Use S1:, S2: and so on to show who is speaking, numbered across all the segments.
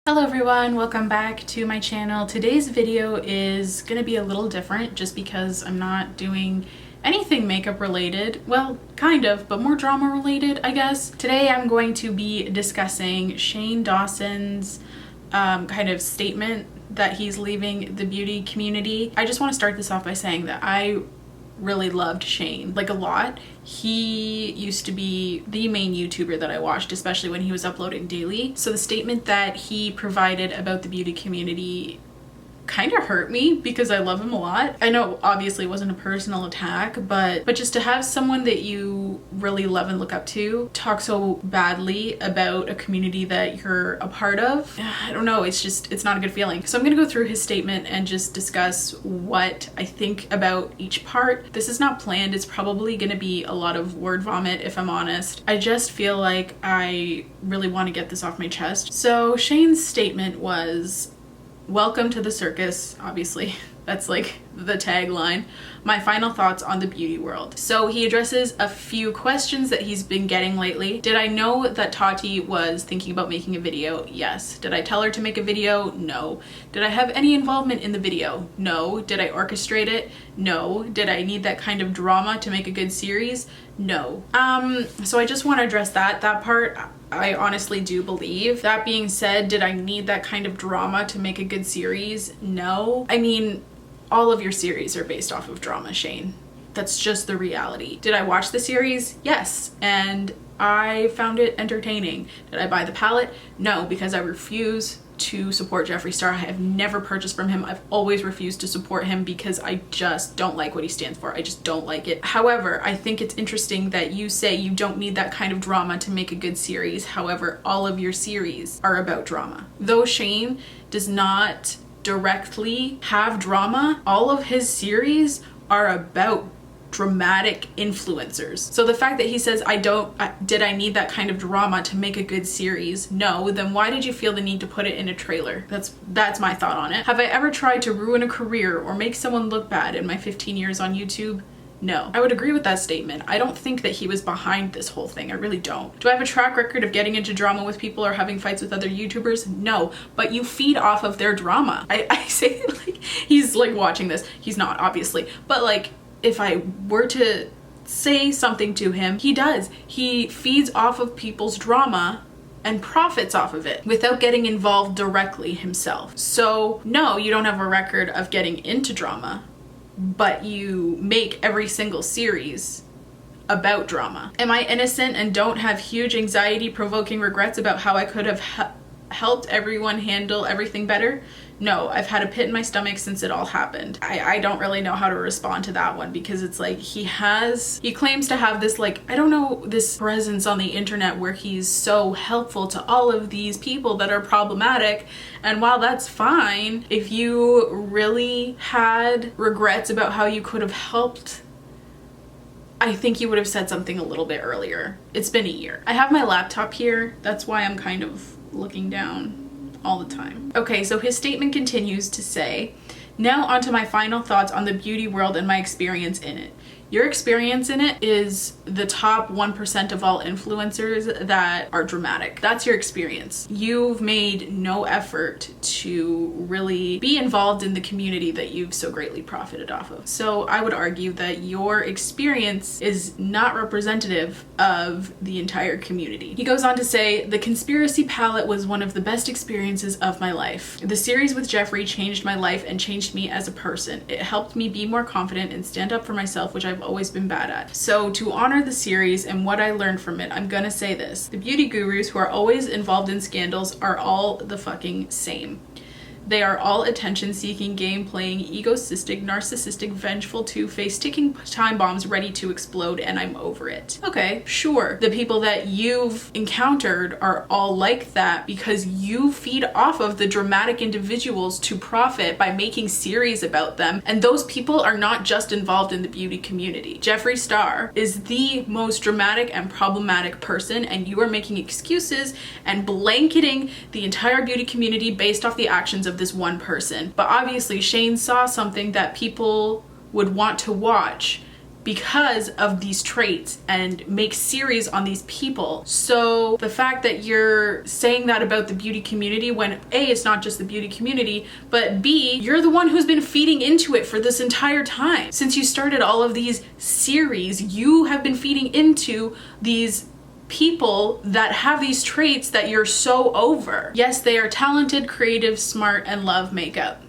S1: Hello everyone, welcome back to my channel. Today's video is gonna be a little different just because I'm not doing anything makeup related. Well, kind of, but more drama related, I guess. Today I'm going to be discussing Shane Dawson's kind of statement that he's leaving the beauty community. I just want to start this off by saying that I really loved Shane, like a lot. He used to be the main YouTuber that I watched, especially when he was uploading daily. So the statement that he provided about the beauty community kind of hurt me because I love him a lot. I know obviously it wasn't a personal attack, but just to have someone that you really love and look up to talk so badly about a community that you're a part of, I don't know, it's not a good feeling. So I'm gonna go through his statement and just discuss what I think about each part. This is not planned. It's probably gonna be a lot of word vomit if I'm honest. I just feel like I really want to get this off my chest. So Shane's statement was, "Welcome to the circus," obviously. That's like the tagline. "My final thoughts on the beauty world." So he addresses a few questions that he's been getting lately. Did I know that Tati was thinking about making a video? Yes. Did I tell her to make a video? No. Did I have any involvement in the video? No. Did I orchestrate it? No. Did I need that kind of drama to make a good series? No. So I just want to address that part. I honestly do believe. That being said, did I need that kind of drama to make a good series? No. I mean, all of your series are based off of drama, Shane. That's just the reality. Did I watch the series? Yes. And I found it entertaining. Did I buy the palette? No, because I refuse to support Jeffree Star. I have never purchased from him. I've always refused to support him because I just don't like what he stands for. I just don't like it. However, I think it's interesting that you say you don't need that kind of drama to make a good series. However, all of your series are about drama. Though Shane does not directly have drama, all of his series are about dramatic influencers. So the fact that he says, did I need that kind of drama to make a good series? No. Then why did you feel the need to put it in a trailer? That's my thought on it. Have I ever tried to ruin a career or make someone look bad in my 15 years on YouTube? No. I would agree with that statement. I don't think that he was behind this whole thing. I really don't. Do I have a track record of getting into drama with people or having fights with other YouTubers? No. But you feed off of their drama. I say it like he's like watching this. He's not, obviously. But like, if I were to say something to him, he does. He feeds off of people's drama and profits off of it without getting involved directly himself. So no, you don't have a record of getting into drama, but you make every single series about drama. Am I innocent and don't have huge anxiety-provoking regrets about how I could have helped everyone handle everything better? No, I've had a pit in my stomach since it all happened. I don't really know how to respond to that one because it's like he claims to have this, like, I don't know, this presence on the internet where he's so helpful to all of these people that are problematic. And while that's fine, if you really had regrets about how you could have helped, I think you would have said something a little bit earlier. It's been a year. I have my laptop here. That's why I'm kind of looking down all the time. Okay, so his statement continues to say, "Now onto my final thoughts on the beauty world and my experience in it. Your experience in it is the top 1% of all influencers that are dramatic. That's your experience. You've made no effort to really be involved in the community that you've so greatly profited off of. So I would argue that your experience is not representative of the entire community." He goes on to say, "The conspiracy palette was one of the best experiences of my life. The series with Jeffree changed my life and changed me as a person. It helped me be more confident and stand up for myself, which I've always been bad at. So to honor the series and what I learned from it, I'm gonna say this. The beauty gurus who are always involved in scandals are all the fucking same. They are all attention-seeking, game-playing, egocistic, narcissistic, vengeful, two-faced, ticking time bombs ready to explode, and I'm over it." Okay, sure. The people that you've encountered are all like that because you feed off of the dramatic individuals to profit by making series about them, and those people are not just involved in the beauty community. Jeffree Star is the most dramatic and problematic person, and you are making excuses and blanketing the entire beauty community based off the actions of this one person. But obviously Shane saw something that people would want to watch because of these traits and make series on these people. So the fact that you're saying that about the beauty community when A, it's not just the beauty community, but B, you're the one who's been feeding into it for this entire time. Since you started all of these series, you have been feeding into these people that have these traits that you're so over. Yes, they are talented, creative, smart, and love makeup.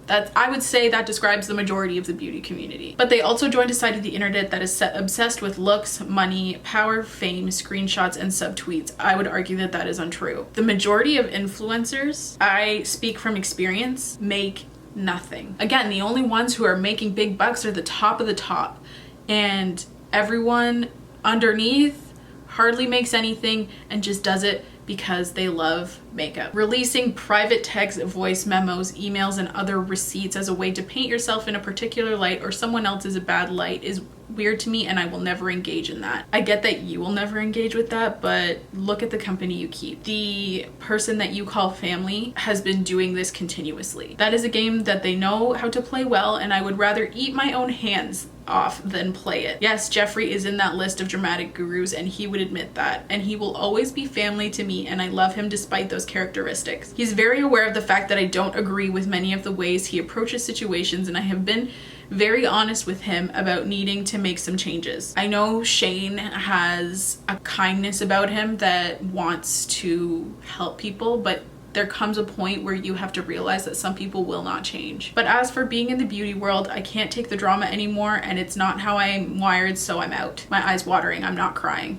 S1: I would say that describes the majority of the beauty community. But they also joined a side of the internet that is obsessed with looks, money, power, fame, screenshots, and subtweets. I would argue that that is untrue. The majority of influencers, I speak from experience, make nothing. Again, the only ones who are making big bucks are the top of the top. And everyone underneath hardly makes anything and just does it because they love makeup. Releasing private text, voice memos, emails, and other receipts as a way to paint yourself in a particular light or someone else's a bad light is weird to me, and I will never engage in that. I get that you will never engage with that, but look at the company you keep. The person that you call family has been doing this continuously. That is a game that they know how to play well, and I would rather eat my own hands off than play it. Yes, Jeffree is in that list of dramatic gurus, and he would admit that, and he will always be family to me, and I love him despite those characteristics. He's very aware of the fact that I don't agree with many of the ways he approaches situations, and I have been very honest with him about needing to make some changes. I know Shane has a kindness about him that wants to help people, but there comes a point where you have to realize that some people will not change. But as for being in the beauty world, I can't take the drama anymore, and it's not how I'm wired, so I'm out. My eyes watering, I'm not crying.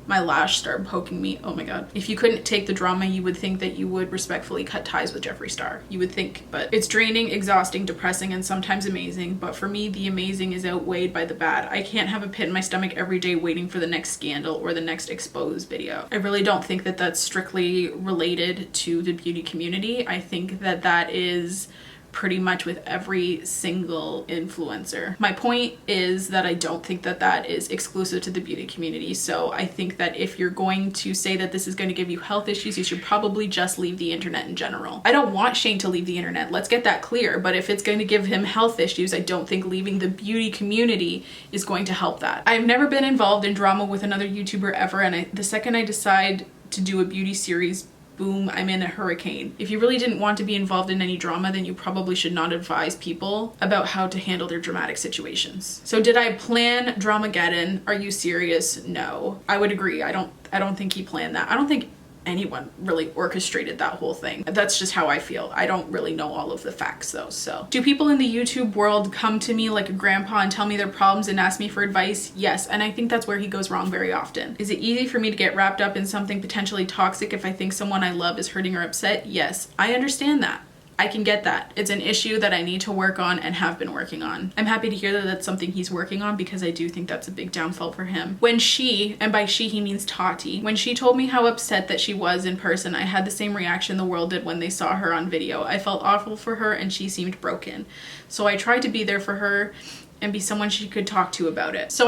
S1: My lash started poking me. Oh my god. If you couldn't take the drama, you would think that you would respectfully cut ties with Jeffree Star. You would think, but it's draining, exhausting, depressing, and sometimes amazing. But for me, the amazing is outweighed by the bad. I can't have a pit in my stomach every day waiting for the next scandal or the next exposed video. I really don't think that that's strictly related to the beauty community. I think that that is pretty much with every single influencer. My point is that I don't think that that is exclusive to the beauty community. So I think that if you're going to say that this is going to give you health issues, you should probably just leave the internet in general. I don't want Shane to leave the internet, let's get that clear, but if it's going to give him health issues, I don't think leaving the beauty community is going to help that. I've never been involved in drama with another YouTuber ever, and the second I decide to do a beauty series, boom, I'm in a hurricane. If you really didn't want to be involved in any drama, then you probably should not advise people about how to handle their dramatic situations. So did I plan Dramageddon? Are you serious? No. I would agree. I don't think he planned that. I don't think anyone really orchestrated that whole thing. That's just how I feel. I don't really know all of the facts though. So do people in the YouTube world come to me like a grandpa and tell me their problems and ask me for advice? Yes, and I think that's where he goes wrong very often. Is it easy for me to get wrapped up in something potentially toxic if I think someone I love is hurting or upset? Yes, I understand that. I can get that. It's an issue that I need to work on and have been working on. I'm happy to hear that that's something he's working on, because I do think that's a big downfall for him. When she, and by she he means Tati, when she told me how upset that she was in person, I had the same reaction the world did when they saw her on video. I felt awful for her and she seemed broken. So I tried to be there for her and be someone she could talk to about it. So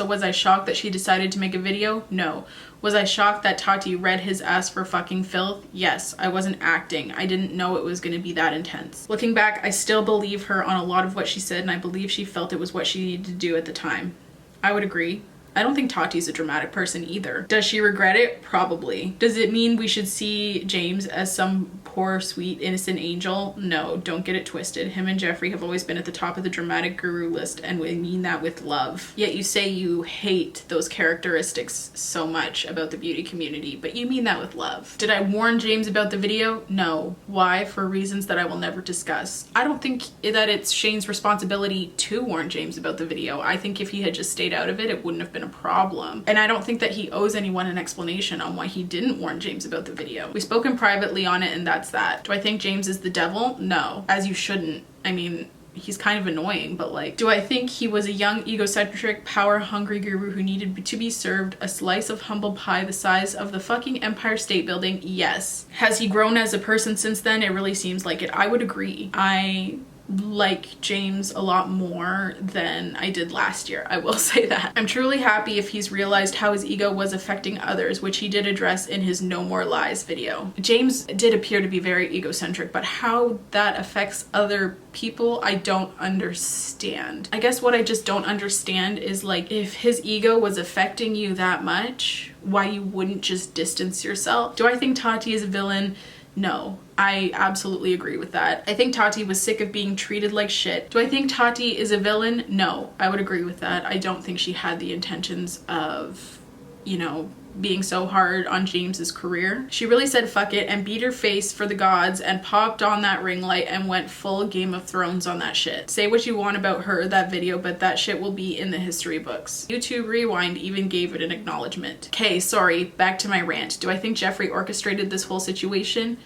S1: was I shocked that she decided to make a video? No. Was I shocked that Tati read his ass for fucking filth? Yes. I wasn't acting. I didn't know it was gonna be that intense. Looking back, I still believe her on a lot of what she said, and I believe she felt it was what she needed to do at the time. I would agree. I don't think Tati's a dramatic person either. Does she regret it? Probably. Does it mean we should see James as some poor, sweet, innocent angel? No, don't get it twisted. Him and Jeffree have always been at the top of the dramatic guru list, and we mean that with love. Yet you say you hate those characteristics so much about the beauty community, but you mean that with love. Did I warn James about the video? No. Why? For reasons that I will never discuss. I don't think that it's Shane's responsibility to warn James about the video. I think if he had just stayed out of it, it wouldn't have been a problem. And I don't think that he owes anyone an explanation on why he didn't warn James about the video. We've spoken privately on it, and that's that. Do I think James is the devil? No. As you shouldn't. I mean, he's kind of annoying, but like, do I think he was a young, egocentric, power-hungry guru who needed to be served a slice of humble pie the size of the fucking Empire State Building? Yes. Has he grown as a person since then? It really seems like it. I would agree. I like James a lot more than I did last year. I will say that. I'm truly happy if he's realized how his ego was affecting others, which he did address in his No More Lies video. James did appear to be very egocentric, but how that affects other people, I don't understand. I guess what I just don't understand is, like, if his ego was affecting you that much, why you wouldn't just distance yourself. Do I think Tati is a villain? No, I absolutely agree with that. I think Tati was sick of being treated like shit. Do I think Tati is a villain? No, I would agree with that. I don't think she had the intentions of, you know, being so hard on James's career. She really said fuck it and beat her face for the gods and popped on that ring light and went full Game of Thrones on that shit. Say what you want about her, that video, but that shit will be in the history books. YouTube Rewind even gave it an acknowledgement. Okay, sorry, back to my rant. Do I think Jeffree orchestrated this whole situation?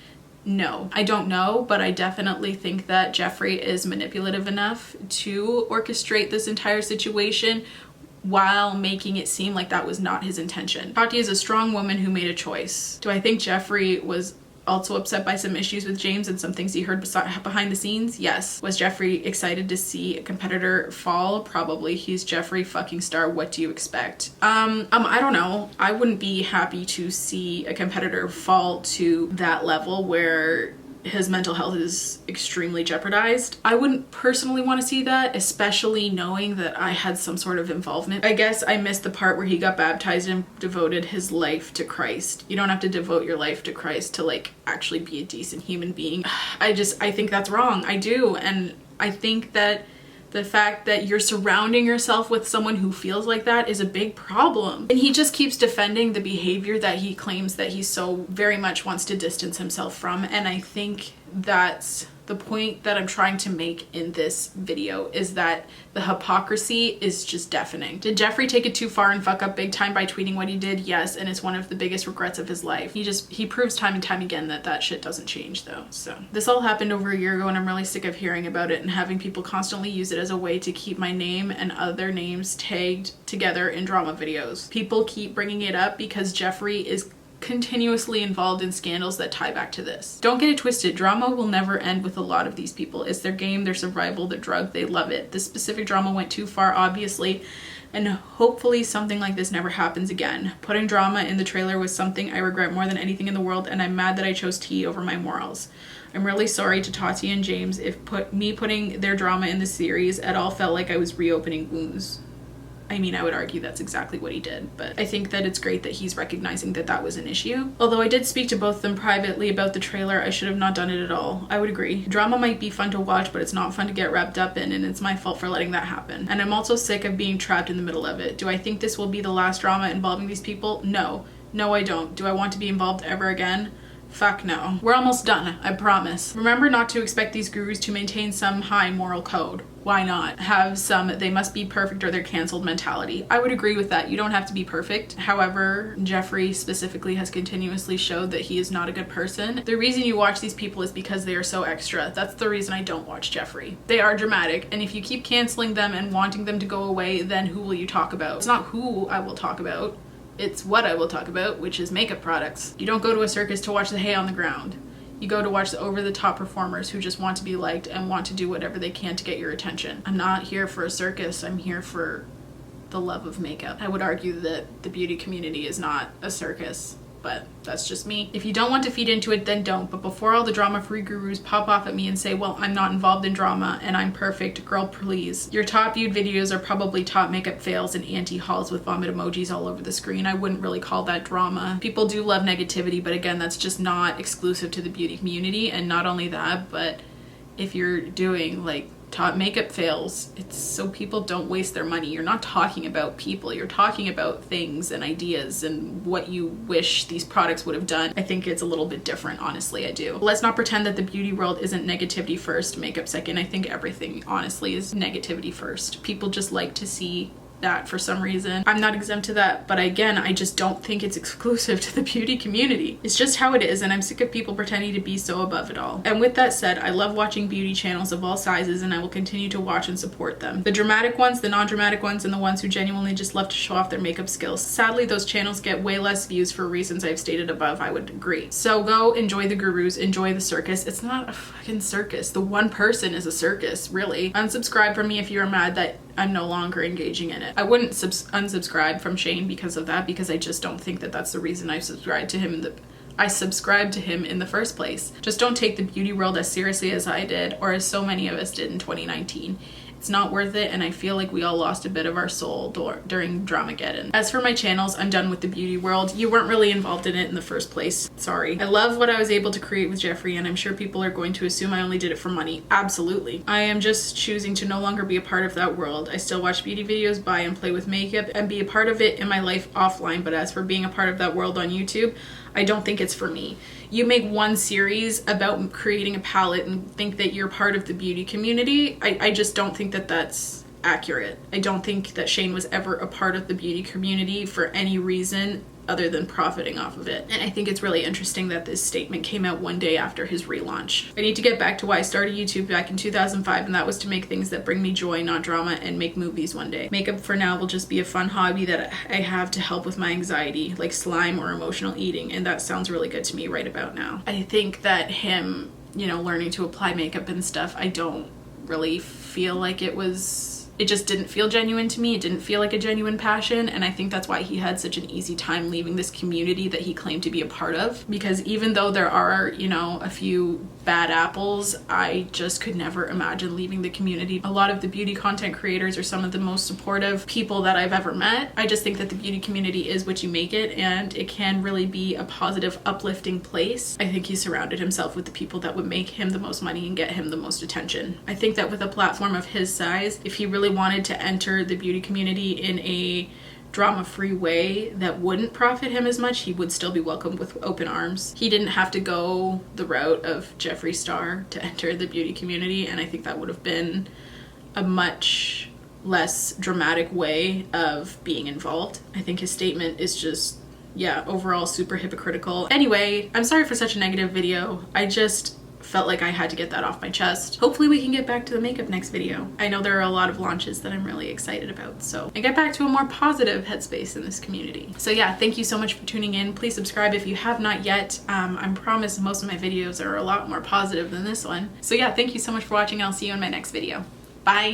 S1: No, I don't know, but I definitely think that Jeffree is manipulative enough to orchestrate this entire situation while making it seem like that was not his intention. Tati is a strong woman who made a choice. Do I think Jeffree was also upset by some issues with James and some things he heard behind the scenes? Yes. Was Jeffree excited to see a competitor fall? Probably. He's Jeffree fucking Star. What do you expect? I don't know. I wouldn't be happy to see a competitor fall to that level where his mental health is extremely jeopardized. I wouldn't personally want to see that, especially knowing that I had some sort of involvement. I guess I missed the part where he got baptized and devoted his life to Christ. You don't have to devote your life to Christ to, like, actually be a decent human being. I think that's wrong. I do. And I think that the fact that you're surrounding yourself with someone who feels like that is a big problem. And he just keeps defending the behavior that he claims that he so very much wants to distance himself from. And I think that's the point that I'm trying to make in this video, is that the hypocrisy is just deafening. Did Jeffree take it too far and fuck up big time by tweeting what he did? Yes, and it's one of the biggest regrets of his life. He proves time and time again that that shit doesn't change though. So this all happened over a year ago and I'm really sick of hearing about it and having people constantly use it as a way to keep my name and other names tagged together in drama videos. People keep bringing it up because Jeffree is continuously involved in scandals that tie back to this. Don't get it twisted, drama will never end with a lot of these people. It's their game, their survival, their drug, they love it. This specific drama went too far, obviously, and hopefully something like this never happens again. Putting drama in the trailer was something I regret more than anything in the world, and I'm mad that I chose tea over my morals. I'm really sorry to Tati and James if me putting their drama in the series at all felt like I was reopening wounds. I mean, I would argue that's exactly what he did, but I think that it's great that he's recognizing that that was an issue. Although I did speak to both of them privately about the trailer, I should have not done it at all. I would agree. Drama might be fun to watch, but it's not fun to get wrapped up in, and it's my fault for letting that happen. And I'm also sick of being trapped in the middle of it. Do I think this will be the last drama involving these people? No. No, I don't. Do I want to be involved ever again? Fuck no. We're almost done, I promise. Remember not to expect these gurus to maintain some high moral code. Why not? Have some they must be perfect or they're canceled mentality. I would agree with that. You don't have to be perfect. However, Jeffree specifically has continuously showed that he is not a good person. The reason you watch these people is because they are so extra. That's the reason I don't watch Jeffree. They are dramatic, and if you keep canceling them and wanting them to go away, then who will you talk about? It's not who I will talk about. It's what I will talk about, which is makeup products. You don't go to a circus to watch the hay on the ground. You go to watch the over-the-top performers who just want to be liked and want to do whatever they can to get your attention. I'm not here for a circus, I'm here for the love of makeup. I would argue that the beauty community is not a circus, but that's just me. If you don't want to feed into it, then don't. But before all the drama-free gurus pop off at me and say, well, I'm not involved in drama and I'm perfect, girl, please. Your top viewed videos are probably top makeup fails and anti-hauls with vomit emojis all over the screen. I wouldn't really call that drama. People do love negativity, but again, that's just not exclusive to the beauty community. And not only that, but if you're doing like top makeup fails, it's so people don't waste their money. You're not talking about people, you're talking about things and ideas and what you wish these products would have done. I think it's a little bit different, honestly, I do. Let's not pretend that the beauty world isn't negativity first, makeup second. I think everything, honestly, is negativity first. People just like to see that for some reason. I'm not exempt to that, but again, I just don't think it's exclusive to the beauty community. It's just how it is, and I'm sick of people pretending to be so above it all. And with that said, I love watching beauty channels of all sizes, and I will continue to watch and support them. The dramatic ones, the non-dramatic ones, and the ones who genuinely just love to show off their makeup skills. Sadly, those channels get way less views for reasons I've stated above, I would agree. So go enjoy the gurus, enjoy the circus. It's not a fucking circus. The one person is a circus, really. Unsubscribe from me if you're mad that I'm no longer engaging in it. I wouldn't unsubscribe from Shane because of that, because I just don't think that that's the reason I subscribed to him in the first place. Just don't take the beauty world as seriously as I did, or as so many of us did in 2019. It's not worth it, and I feel like we all lost a bit of our soul during Dramageddon. As for my channels, I'm done with the beauty world. You weren't really involved in it in the first place. Sorry. I love what I was able to create with Jeffree, and I'm sure people are going to assume I only did it for money. Absolutely. I am just choosing to no longer be a part of that world. I still watch beauty videos, buy and play with makeup, and be a part of it in my life offline, but as for being a part of that world on YouTube, I don't think it's for me. You make one series about creating a palette and think that you're part of the beauty community. I just don't think that that's accurate. I don't think that Shane was ever a part of the beauty community for any reason other than profiting off of it. And I think it's really interesting that this statement came out one day after his relaunch. I need to get back to why I started YouTube back in 2005, and that was to make things that bring me joy, not drama, and make movies one day. Makeup for now will just be a fun hobby that I have to help with my anxiety, like slime or emotional eating, and that sounds really good to me right about now. I think that him, you know, learning to apply makeup and stuff, I don't really feel like it just didn't feel genuine to me. It didn't feel like a genuine passion, and I think that's why he had such an easy time leaving this community that he claimed to be a part of. Because even though there are, you know, a few bad apples, I just could never imagine leaving the community. A lot of the beauty content creators are some of the most supportive people that I've ever met. I just think that the beauty community is what you make it, and it can really be a positive, uplifting place. I think he surrounded himself with the people that would make him the most money and get him the most attention. I think that with a platform of his size, if he really wanted to enter the beauty community in a drama-free way that wouldn't profit him as much, he would still be welcomed with open arms. He didn't have to go the route of Jeffree Star to enter the beauty community, and I think that would have been a much less dramatic way of being involved. I think his statement is just, yeah, overall super hypocritical. Anyway, I'm sorry for such a negative video. I just felt like I had to get that off my chest. Hopefully we can get back to the makeup next video. I know there are a lot of launches that I'm really excited about, so and get back to a more positive headspace in this community. So yeah, thank you so much for tuning in. Please subscribe if you have not yet. I promise most of my videos are a lot more positive than this one. So yeah, thank you so much for watching. I'll see you in my next video. Bye.